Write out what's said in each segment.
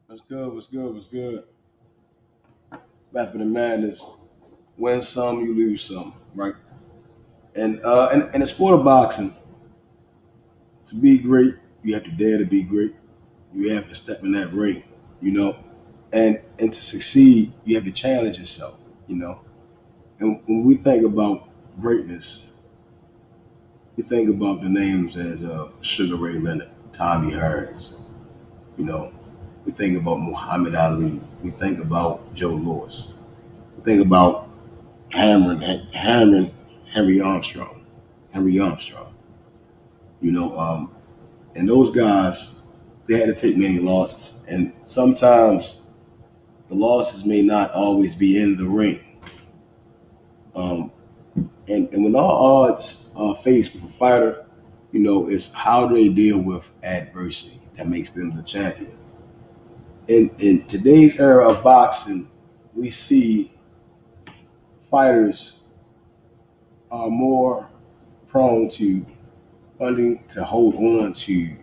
What's good? What's good? What's good? Method of Madness. Win some, you lose some, right? And in the sport of boxing, to be great, you have to dare to be great. You have to step in that ring, you know. And to succeed, you have to challenge yourself, you know. And when we think about greatness, we think about the names as Sugar Ray Leonard, Tommy Hearns, you know. We think about Muhammad Ali. We think about Joe Louis. We think about hammering Henry Armstrong, Henry Armstrong. You know, and those guys, they had to take many losses, and sometimes the losses may not always be in the ring. Um, and when all odds are faced with a fighter, it's how they deal with adversity that makes them the champion. In today's era of boxing, we see fighters are more prone to wanting to hold on to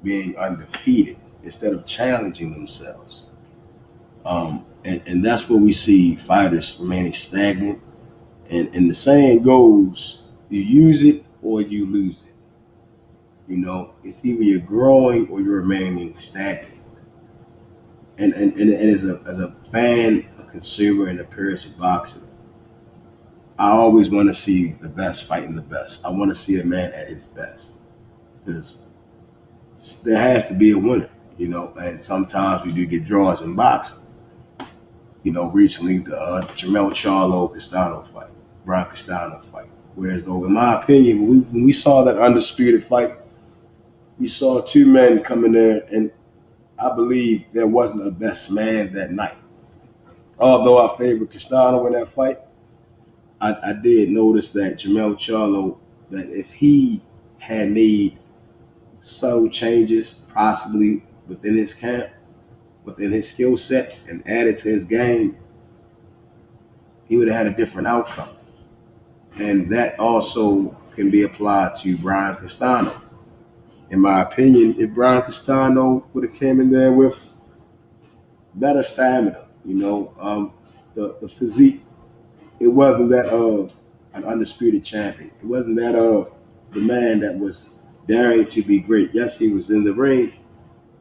being undefeated instead of challenging themselves. And that's where we see fighters remaining stagnant. And the saying goes, you use it or you lose it. It's either you're growing or you're remaining stagnant. And as a fan, a consumer, and a purist of boxing, I always want to see the best fighting the best. I want to see a man at his best. Because there has to be a winner, and sometimes we do get draws in boxing. Recently the Jamel Charlo Castano fight, Brian Castano fight. Whereas though, in my opinion, when we saw that undisputed fight, we saw two men come in there, and I believe there wasn't a best man that night. Although I favored Castano in that fight, I did notice that Jamel Charlo, that if he had made subtle changes, possibly within his camp, within his skill set, and added to his game, he would have had a different outcome. And that also can be applied to Brian Castano. In my opinion, if Brian Castano would have came in there with better stamina, the physique, it wasn't that of an undisputed champion. It wasn't that of the man that was daring to be great. Yes, he was in the ring,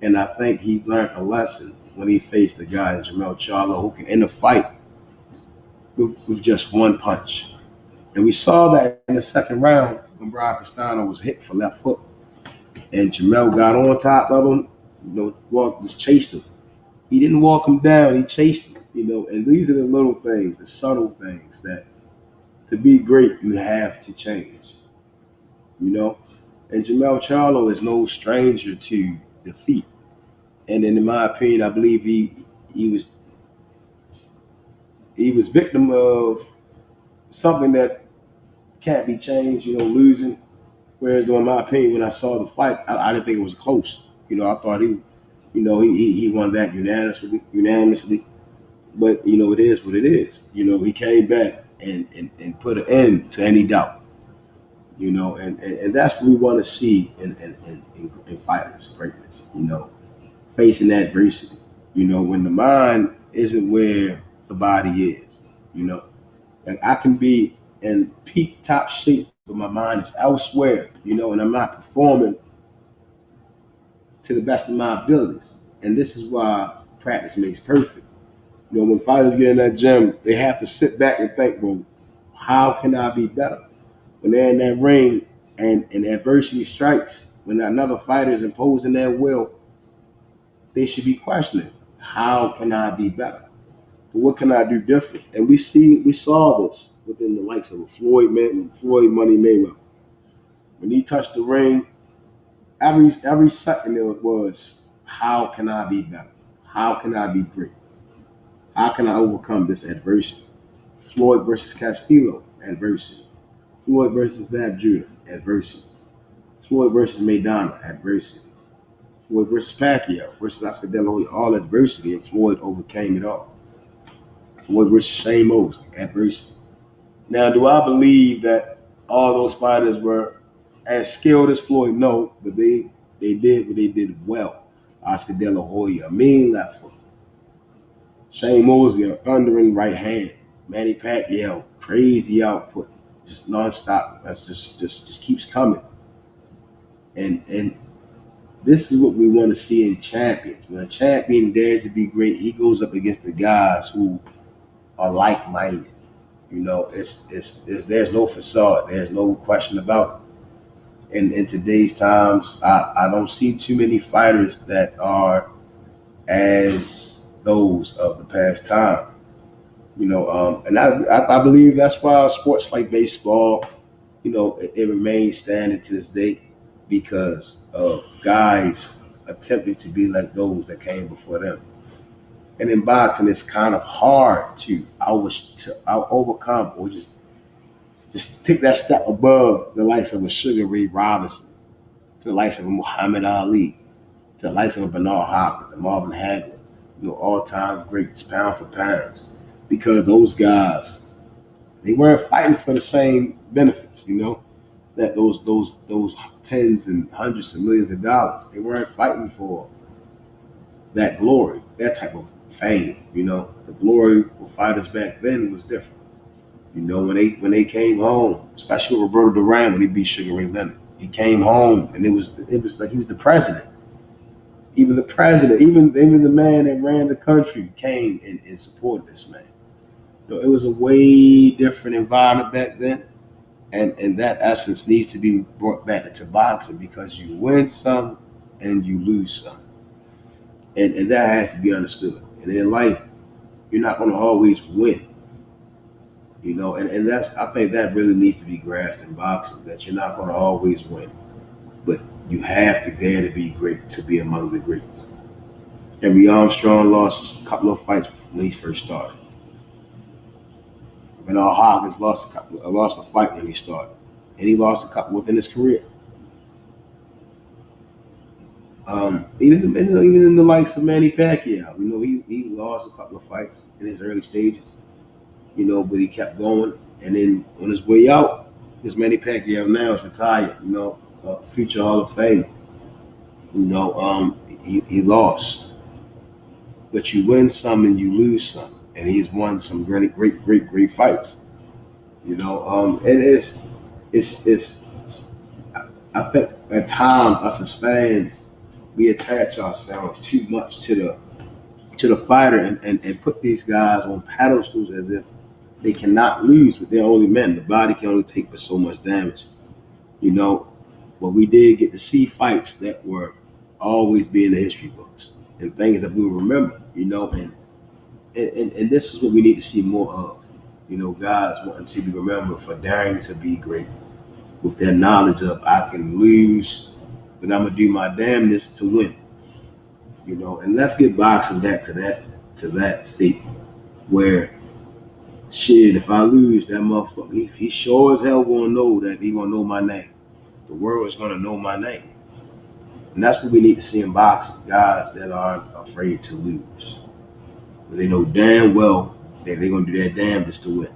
and I think he learned a lesson when he faced a guy in Jamel Charlo who can end a fight with just one punch. And we saw that in the second round when Brian Castano was hit for left hook. And Jamel got on top of him, chased him. He didn't walk him down, he chased him, and these are the little things, the subtle things that to be great, you have to change, you know. And Jamel Charlo is no stranger to defeat. And in my opinion, I believe he was he was victim of something that can't be changed, losing. Whereas, though, in my opinion, when I saw the fight, I didn't think it was close. I thought he won that unanimously. But it is what it is. He came back and put an end to any doubt. And that's what we want to see in fighters, greatness. Facing adversity. When the mind isn't where the body is. Like I can be in peak top shape, but my mind is elsewhere. And I'm not performing to the best of my abilities. And this is why practice makes perfect. When fighters get in that gym, they have to sit back and think, well, how can I be better? When they're in that ring and adversity strikes, when another fighter is imposing their will, they should be questioning, how can I be better? What can I do different? And we saw this within the likes of Floyd Money Mayweather. When he touched the ring, every second it was, how can I be better? How can I be great? How can I overcome this adversity? Floyd versus Castillo, adversity. Floyd versus Zab Judah, adversity. Floyd versus Maidana, adversity. Floyd versus Pacquiao versus Oscar De La Hoya, all adversity, and Floyd overcame it all. Floyd versus Shane Mosley, adversity. Now, do I believe that all those fighters were as skilled as Floyd? No, but they did what they did well. Oscar De La Hoya, a mean left hook. Shane Mosley, a thundering right hand. Manny Pacquiao, crazy output, just nonstop. That's just keeps coming. And this is what we want to see in champions. When a champion dares to be great, he goes up against the guys who are like minded. It's there's no facade. There's no question about it. And in today's times, I don't see too many fighters that are as those of the past time. And I believe that's why sports like baseball, it remains standing to this day because of guys attempting to be like those that came before them. And in boxing, it's kind of hard to overcome or just take that step above the likes of a Sugar Ray Robinson, to the likes of a Muhammad Ali, to the likes of a Bernard Hopkins and Marvin Hagler, all time greats, pound for pounds, because those guys they weren't fighting for the same benefits, that those tens and hundreds of millions of dollars. They weren't fighting for that glory, that type of fame. The glory for fighters back then was different. When they came home, especially with Roberto Duran when he beat Sugar Ray Leonard, he came home and it was like he was the president. Even the president, even the man that ran the country came and supported this man. It was a way different environment back then, and that essence needs to be brought back into boxing because you win some and you lose some, and that has to be understood. And in life, you're not going to always win, and that's I think that really needs to be grasped in boxing that you're not going to always win, but you have to dare to be great to be among the greats. Henry Armstrong lost a couple of fights when he first started. Bernard Hopkins lost a fight when he started, and he lost a couple within his career. Even in the likes of Manny Pacquiao, he lost a couple of fights in his early stages, but he kept going, and then on his way out, this Manny Pacquiao now is retired, future Hall of Fame. He lost, but you win some and you lose some, and he's won some great fights. It's I think at times us as fans we attach ourselves too much to the fighter and put these guys on pedestals as if they cannot lose, but they're only men. The body can only take but so much damage. You know, but we did get to see fights that were always be in the history books and things that we will remember. And this is what we need to see more of. Guys wanting to be remembered for daring to be great with their knowledge of I can lose, but I'm gonna do my damnness to win. And let's get boxing back to that state where shit, if I lose, that motherfucker, he sure as hell gonna know that he gonna know my name. The world is gonna know my name. And that's what we need to see in boxing, guys that aren't afraid to lose. But they know damn well that they're gonna do their damnedest to win.